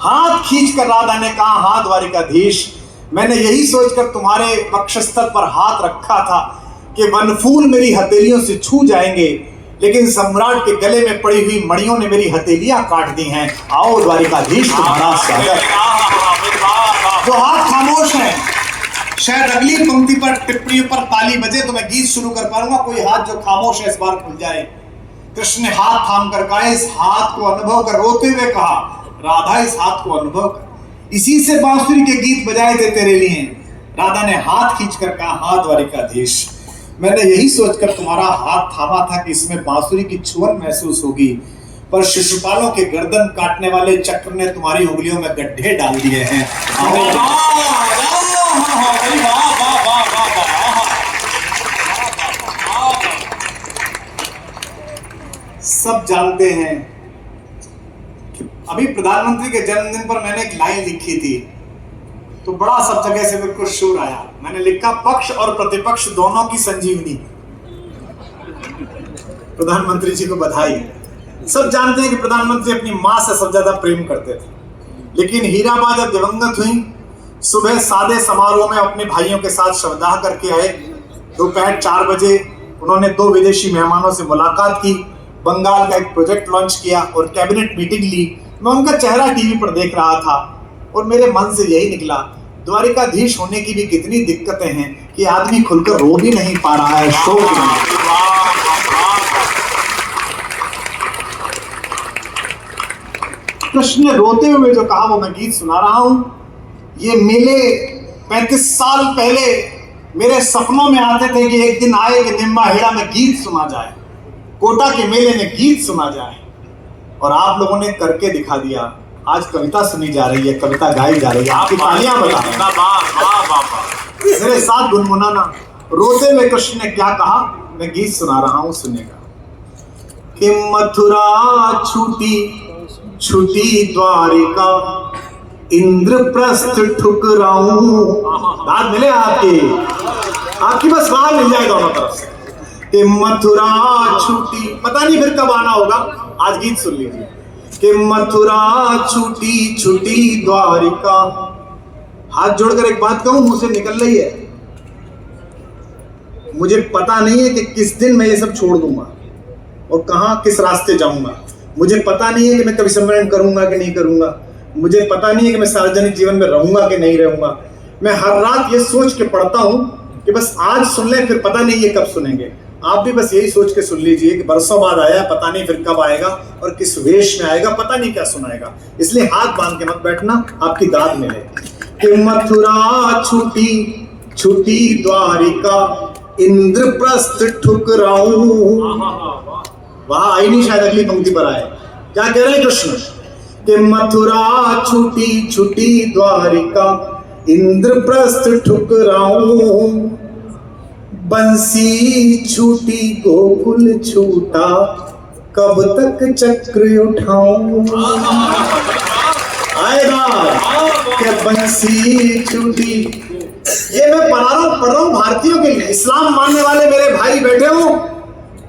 हाथ खींचकर राधा ने कहा, हाँ द्वारिकाधीश, मैंने यही सोचकर तुम्हारे वक्षस्थल पर हाथ रखा था कि वनफूल मेरी हथेलियों से छू जाएंगे, लेकिन सम्राट के गले में पड़ी हुई मणियों ने मेरी हथेलियां काट दी हैं। आओ द्वारिकाधीश तुम्हारा स्वागत। जो हाथ खामोश है, शायद अगली पंक्ति पर टिप्पणियों पर ताली बजे तो मैं गीत शुरू कर पाऊंगा। कोई हाथ जो खामोश है इस बार खुल जाए। कृष्ण ने हाथ थाम कर कहा, इस हाथ को अनुभव कर। रोते हुए कहा, राधा इस हाथ को अनुभव कर, इसी से बांसुरी के गीत बजाए थे तेरे लिए। राधा ने हाथ खींचकर कहा, हाँ द्वारिकाधीश, मैंने यही सोचकर तुम्हारा हाथ थामा था कि इसमें बांसुरी की छुअन महसूस होगी, पर शिशुपालों के गर्दन काटने वाले चक्र ने तुम्हारी उंगलियों में गड्ढे डाल दिए हैं। सब जानते हैं कि अभी प्रधानमंत्री के जन्मदिन पर मैंने एक लाइन लिखी थी, तो बड़ा सब जगह से मेरे को शोर आया। मैंने लिखा, पक्ष और प्रतिपक्ष दोनों की संजीवनी। प्रधानमंत्री जी को बधाई। सब जानते हैं कि प्रधानमंत्री अपनी मां से सबसे ज्यादा प्रेम करते थे, लेकिन हीराबा जब दिवंगत हुई, सुबह सादे समारोह में अपने भाइयों के साथ शवदाह करके आए। दोपहर 4 बजे उन्होंने 2 विदेशी मेहमानों से मुलाकात की, बंगाल का एक प्रोजेक्ट लॉन्च किया और कैबिनेट मीटिंग ली। मैं उनका चेहरा टीवी पर देख रहा था और मेरे मन से यही निकला, द्वारिकाधीश होने की भी कितनी दिक्कतें हैं कि आदमी खुलकर रो भी नहीं पा रहा है, शोक नहीं। कृष्ण ने रोते हुए जो कहा वो मैं गीत सुना रहा हूं। ये मेले 35 साल पहले मेरे सपनों में आते थे कि एक दिन आए कि निम्बाहेड़ा में गीत सुना जाए, कोटा के मेले में गीत सुना जाए, और आप लोगों ने करके दिखा दिया। आज कविता सुनी जा रही है, कविता गाई जा रही है, आपकी तालियां बजा रही हैं। मेरे साथ गुनगुनाना। रोते हुए कृष्ण ने क्या कहा, मैं गीत सुना रहा हूं, सुनेगा। कि मथुरा छूटी छूटी द्वारिका, इंद्रप्रस्थ ठुकराऊं। दाद मिले आपकी बस बात मिल जाए दोनों तरफ से। कि मथुरा छूटी, पता नहीं फिर कब आना होगा, आज गीत सुन लीजिए। कि मथुरा छूटी छूटी द्वारिका। हाथ जोड़कर एक बात कहूं, मुंह से निकल रही है, मुझे पता नहीं है कि किस दिन मैं ये सब छोड़ दूंगा और कहां किस रास्ते जाऊंगा। मुझे पता नहीं है कि मैं कभी सम्मेलन करूंगा कि नहीं करूंगा। मुझे पता नहीं है कि मैं सार्वजनिक जीवन में रहूंगा कि नहीं रहूंगा। मैं हर रात ये सोच के पढ़ता हूं कि बस आज सुन ले, फिर पता नहीं ये कब सुनेंगे। आप भी बस यही सोच के सुन लीजिए कि बरसों बाद आया, पता नहीं फिर कब आएगा और किस वेश में आएगा, पता नहीं क्या सुनाएगा। इसलिए हाथ बांध के मत बैठना, आपकी दाद मिले। कि मथुरा छूटी छूटी द्वारिका, इंद्रप्रस्थ ठुकराऊं। वहां आई नहीं, शायद अगली पंक्ति पर आए। क्या कह रहे हैं कृष्ण? कि मथुरा छूटी छूटी द्वारिका, इंद्रप्रस्थ ठुकराऊं। बंसी छूटी गोकुल छूटा, कब तक चक्र उठाऊं। आएगा कि बंसी छूटी। ये मैं पढ़ रहा हूं भारतीयों के लिए। इस्लाम मानने वाले मेरे भाई बैठे हो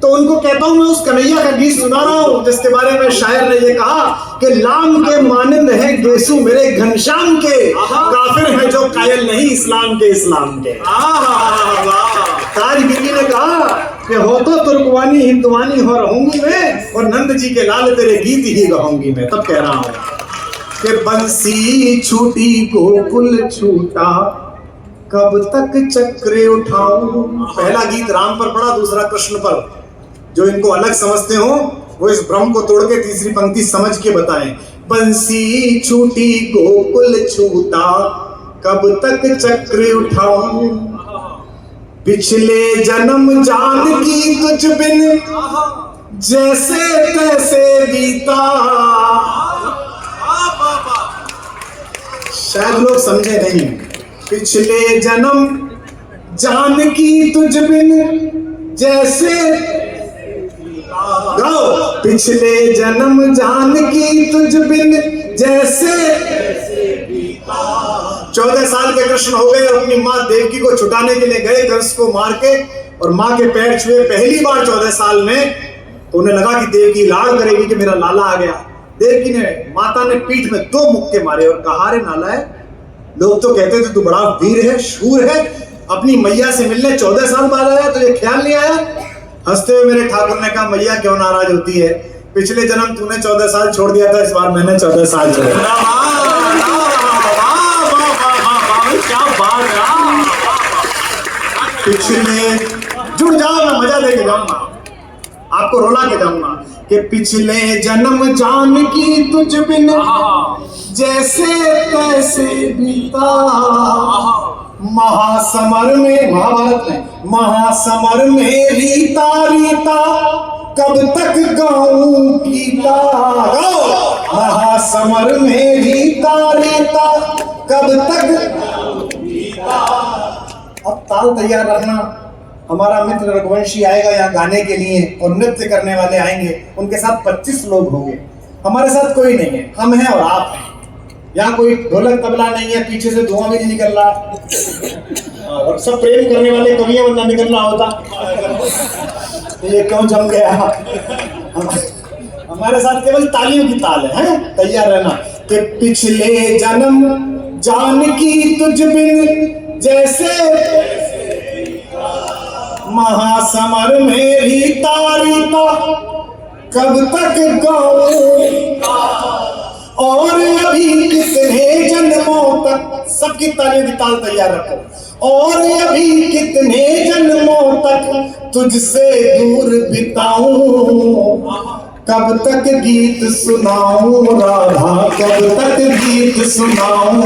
तो उनको कहता हूं, मैं उस कन्हैया का गीत सुना रहा हूं जिसके बारे में शायर ने ये कहा कि लाम के मानिंद है गेसु मेरे घनश्याम के, काफिर है जो कायल नहीं इस्लाम के इस्लाम के। ताज बीबी ने कहा कि हो तो तुर्कवानी हिंदुवानी हो रहूंगी मैं, और नंद जी के लाल तेरे गीत ही गाऊंगी मैं। तब कह रहा हूं कि बंसी छूटी गोकुल छूटा, कब तक चक्र उठाऊं। पहला गीत राम पर पड़ा, दूसरा कृष्ण पर। जो इनको अलग समझते हो वो इस भ्रम को तोड़ के तीसरी पंक्ति समझ के बताएं। बंसी छूटी गोकुल छूटा, कब तक चक्र उठाऊं। पिछले जन्म जानकी तुझ बिन जैसे तैसे बीता। शायद लोग समझे नहीं। पिछले जन्म जानकी तुझ बिन जैसे गाओ, पिछले जन्म जानकी तुझ बिन जैसे 14 साल के कृष्ण हो गए और अपनी माँ देवकी को छुटाने के लिए गए कंस को मार के, और माँ के पैर छुए पहली बार 14 साल में, तो उन्हें लगा कि देवकी लाड़ करेगी कि मेरा लाला आ गया। देवकी ने, माता ने पीठ में 2 मुक्के मारे और कहा, रे नाला है, लोग तो कहते थे तू बड़ा वीर है, शूर है, अपनी मैया से मिलने 14 साल बाद आया, तो ये ख्याल नहीं आया। हंसते हुए मेरे ठाकुर ने कहा, मैया क्यों नाराज होती है, पिछले जन्म तूने 14 साल छोड़ दिया था, इस बार मैंने 14 साल छोड़ा। क्या बात है, पिछले जुड़ जाओ, मैं मजा लेके जाऊंगा, आपको रोला के जाऊंगा कि पिछले जन्म जानकी तुझ बिन जैसे तैसे बीता, महासमर में, महाभारत में, महासमर में रीता रीता कब तक गाऊं गीता, महासमर में रीता रीता कब तक गीता। अब ताल तैयार रखना, हमारा मित्र रघुवंशी आएगा यहाँ गाने के लिए और नृत्य करने वाले आएंगे, उनके साथ 25 लोग होंगे, हमारे साथ कोई नहीं है, हम हैं और आप हैं। यहाँ कोई ढोलक तबला नहीं है, पीछे से धुआं भी नहीं निकल रहा, और सब प्रेम करने वाले कवियां वरना निकल रहा होता। ये क्यों जम गया, हमारे साथ केवल तालियों की ताल है, तैयार रहना कि पिछले जन्म जानकी तुझ बिन जैसे महासमर में रीता रीता कब तक गाऊं, और अभी कितने जन्मों तक, सबकी तालियों की ताल तैयार रखो, और अभी कितने जन्मों तक तुझसे दूर बिताऊं, कब तक गीत सुनाऊं राधा, कब तक गीत सुनाऊं,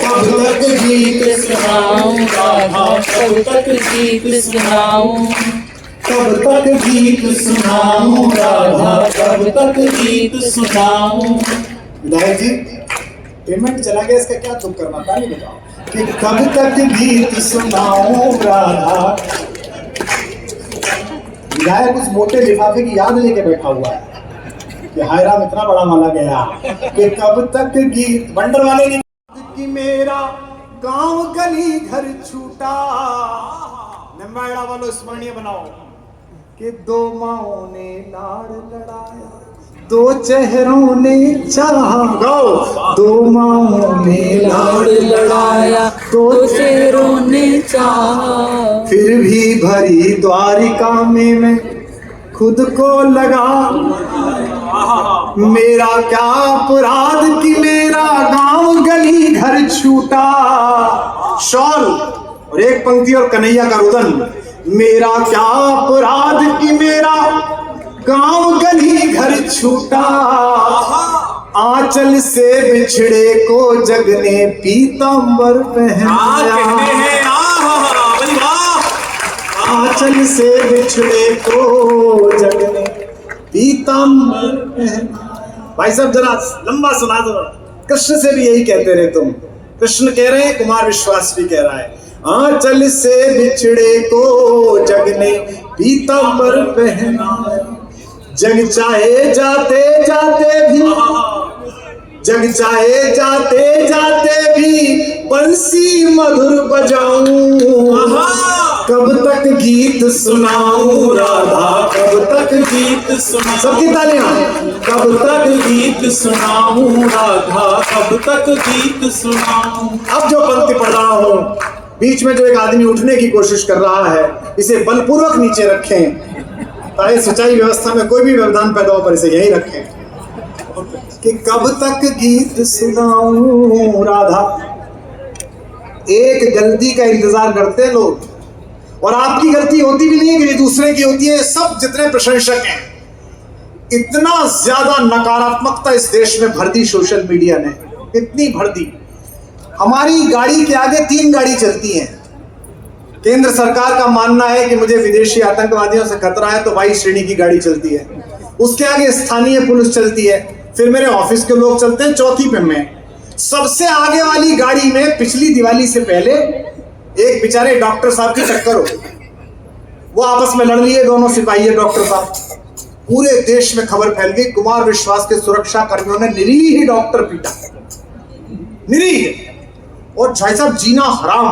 कब तक गीत सुनाऊं राधा, कब तक गीत सुनाऊं, कब तक गीत सुनाऊं राधा, कब तक गीत सुनाऊं। विधायक जी, पेमेंट चला गया, इसका क्या दुख करना था, नहीं बताओ कि कब तक गीत सुनाऊं राधा। विधायक उस मोटे लिफाफे की याद लेके बैठा हुआ है कि हाय राम, इतना बड़ा माला गया कि कब तक गीत। बंडर वाले ने कि मेरा गांव गली घर छूटा, निम्बाड़ा वालों स्मरणीय बनाओ कि 2 माओं ने लाड़ लड़ाया, 2 चेहरों ने चाहा, गाओ, 2 माओं ने लाड़ लड़ाया, 2 चेहरों ने चाहा, फिर भी भरी द्वारिका में मैं खुद को लगा, मेरा क्या अपराध कि मेरा गांव गली घर छूटा। शॉल और एक पंक्ति और कन्हैया का रुदन, मेरा क्या अपराध कि मेरा गांव गली घर छूटा, आंचल से बिछड़े को जग ने पीतांबर पहनाया, आंचल से बिछड़े को जग ने पीतांबर पहनाया। भाई साहब जरा लंबा सुना दो, कृष्ण से भी यही कहते रहे तुम, कृष्ण कह रहे हैं, कुमार विश्वास भी कह रहा है, आंचल से बिछड़े को जग ने पीतांबर पहनाया, जग चाहे जाते जाते भी, जग चाहे जाते जाते भी बंसी मधुर बजाऊं, कब तक गीत सुनाऊं राधा, कब तक गीत सुनाऊं, सबकी तालियां, कब तक गीत सुनाऊं राधा, कब तक गीत सुनाऊं। अब जो पंक्ति पढ़ रहा हूं, बीच में जो एक आदमी उठने की कोशिश कर रहा है, इसे बलपूर्वक नीचे रखें, ताकि सिंचाई व्यवस्था में कोई भी व्यवधान पैदा हो, पर इसे यही रखें कि कब तक गीत सुनाऊं राधा। एक गलती का इंतजार करते हैं लोग, और आपकी गलती होती भी नहीं है कि दूसरे की होती है। सब जितने प्रशंसक हैं, इतना ज्यादा नकारात्मकता इस देश में भर दी सोशल मीडिया ने, इतनी भर दी। हमारी गाड़ी के आगे 3 गाड़ी चलती हैं। केंद्र सरकार का मानना है कि मुझे विदेशी आतंकवादियों से खतरा है, तो 22 श्रेणी की गाड़ी चलती है, उसके आगे स्थानीय पुलिस चलती है, फिर मेरे ऑफिस के लोग चलते हैं, चौथी पे मैं। सबसे आगे वाली गाड़ी में पिछली दिवाली से पहले एक बेचारे डॉक्टर साहब की टक्कर हो, वो आपस में लड़ लिए दोनों सिपाही डॉक्टर साहब। पूरे देश में खबर फैल गई, कुमार विश्वास के सुरक्षा कर्मियों ने निरीह डॉक्टर पीटा, निरीह। और भाई साहब जीना हराम।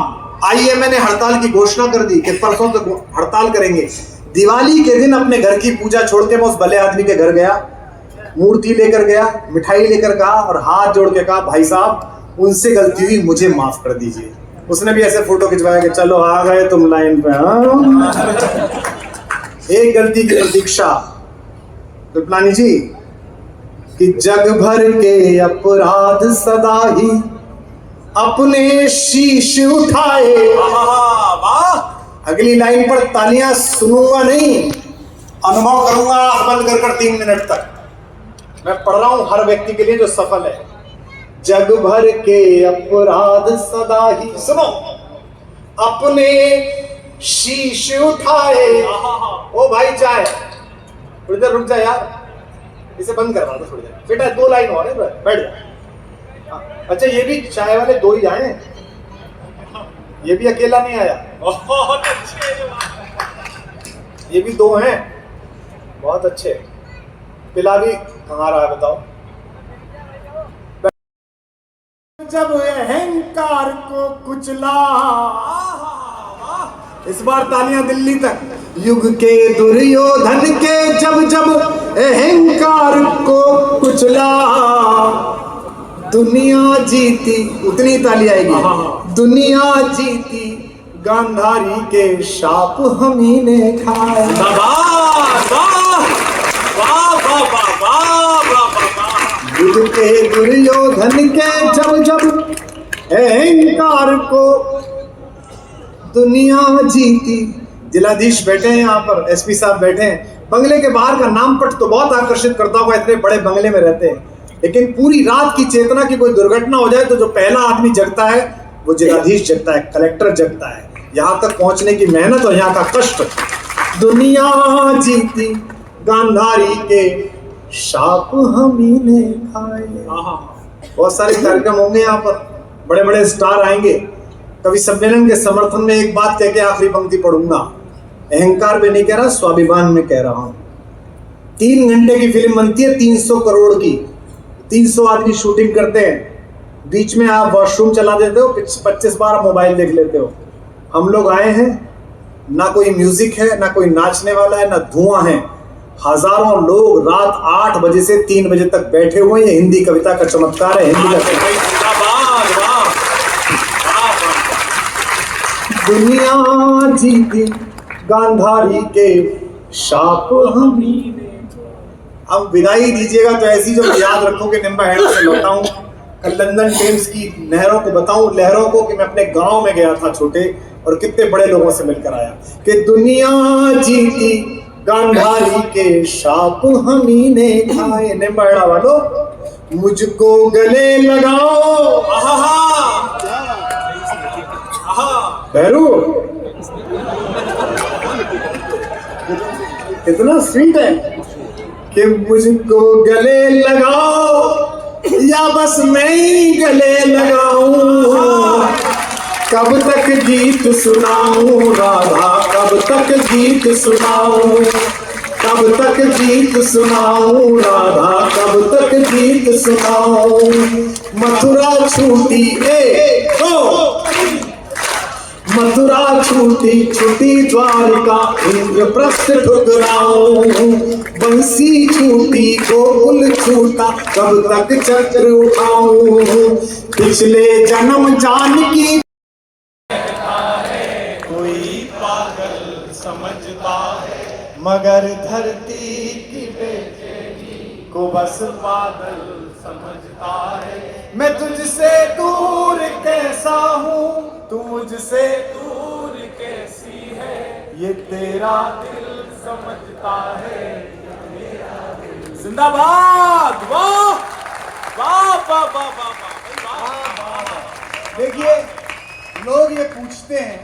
आईएमए ने हड़ताल की घोषणा कर दी कि परसों तक हड़ताल करेंगे। दिवाली के दिन अपने घर की पूजा छोड़ के मैं उस भले आदमी के घर गया, मूर्ति लेकर गया, मिठाई लेकर कहा और हाथ जोड़ के कहा, भाई साहब उनसे गलती हुई, मुझे माफ कर दीजिए। उसने भी ऐसे फोटो खिंचवाया कि चलो आ गए तुम लाइन पे। हाँ, एक गलती की प्रतीक्षा। कृपलानी जी कि जग भर के अपराध सदा ही अपने शीश उठाए। वाह, अगली लाइन पर तालियां सुनूंगा नहीं, अनुभव करूंगा आंख बंद कर 3 मिनट तक। मैं पढ़ रहा हूं हर व्यक्ति के लिए जो सफल है। जग भर के अपराध सदा ही, सुनो, अपने शीश उठाए। ओ भाई चाय थोड़ी देर रुक जा यार, इसे बंद करवा दो थोड़ी देर। बेटा 2 लाइन और है, बैठ जा। अच्छा ये भी चाय वाले 2 ही आए, ये भी अकेला नहीं आया। बहुत अच्छे, ये भी 2 हैं, बहुत अच्छे। पिला भी कहाँ रहा है बताओ। जब अहंकार को कुचला, इस बार तालियां दिल्ली तक। युग के दुर्योधन के जब जब अहंकार को कुचला, दुनिया जीती, उतनी ताली आएगी। दुनिया जीती, गांधारी के शाप हम ही ने खाए। युग के दुर्योधन के जब जब अहंकार को दुनिया जीती। जिलाधीश बैठे हैं यहाँ पर, एसपी साहब बैठे हैं। बंगले के बाहर का नाम पट तो बहुत आकर्षित करता होगा, इतने बड़े बंगले में रहते हैं, लेकिन पूरी रात की चेतना की कोई दुर्घटना हो जाए तो जो पहला आदमी जगता है वो जिलाधीश जगता है, कलेक्टर जगता है। यहाँ तक पहुंचने की मेहनत और यहाँ का कष्ट। दुनिया जीती, गांधारी के शाप हम ही ने खाए। बहुत सारे कार्यक्रम होंगे यहाँ पर, बड़े बड़े स्टार आएंगे। कवि सम्मेलन के समर्थन में एक बात कह के आखिरी पंक्ति पढ़ूंगा। अहंकार में नहीं कह रहा, स्वाभिमान में कह रहा हूं। 3 घंटे की फिल्म बनती है 300 करोड़ की, 300 आदमी शूटिंग करते हैं। बीच में आप वॉशरूम चला देते हो, 25 बार मोबाइल देख लेते हो। हम लोग आए हैं, ना कोई म्यूजिक है, ना कोई नाचने वाला है, ना धुआं है। हजारों लोग रात 8 बजे से 3 बजे तक बैठे हुए हैं। हिंदी कविता का चमत्कार है, हिंदी का। दुनिया जीती, गांधारी के शाप हम ही ने। अब विदाई दीजिएगा तो ऐसी जो याद रखोगे, निम्बा हैंड से लौटाऊं। कल लंदन टेम्स की नहरों को बताऊं, लहरों को, कि मैं अपने गांव में गया था छोटे, और कितने बड़े लोगों से मिलकर आया। कि दुनिया जीती, गांधारी के शाप हम ही ने खाए। निम्बाड़ा वालों मुझको गले लगाओ। भैरू इतना स्वीट है कि मुझको गले लगाओ या बस मैं ही गले लगाऊं। कब तक गीत सुनाऊं राधा, कब तक गीत सुनाऊं, कब तक गीत सुनाऊं राधा, कब तक गीत सुनाऊं। मथुरा छूटी मथुरा छूटी, छूटी द्वारका, इंद्रप्रस्थ ठुकराऊं। बंसी छूटी, गोकुल छूटा, कब तक चक्र उठाऊं। पिछले जन्म जानकी कोई पागल समझता है, मगर धरती की बेचैनी को बस पागल समझता है। मैं तुझसे दूर कैसा हूँ, तू मुझसे दूर कैसी है, ये तेरा दिल समझता है, ये मेरा दिल। जिंदाबाद। वाह वाह वाह वाह वाह वाह। देखिए लोग ये पूछते हैं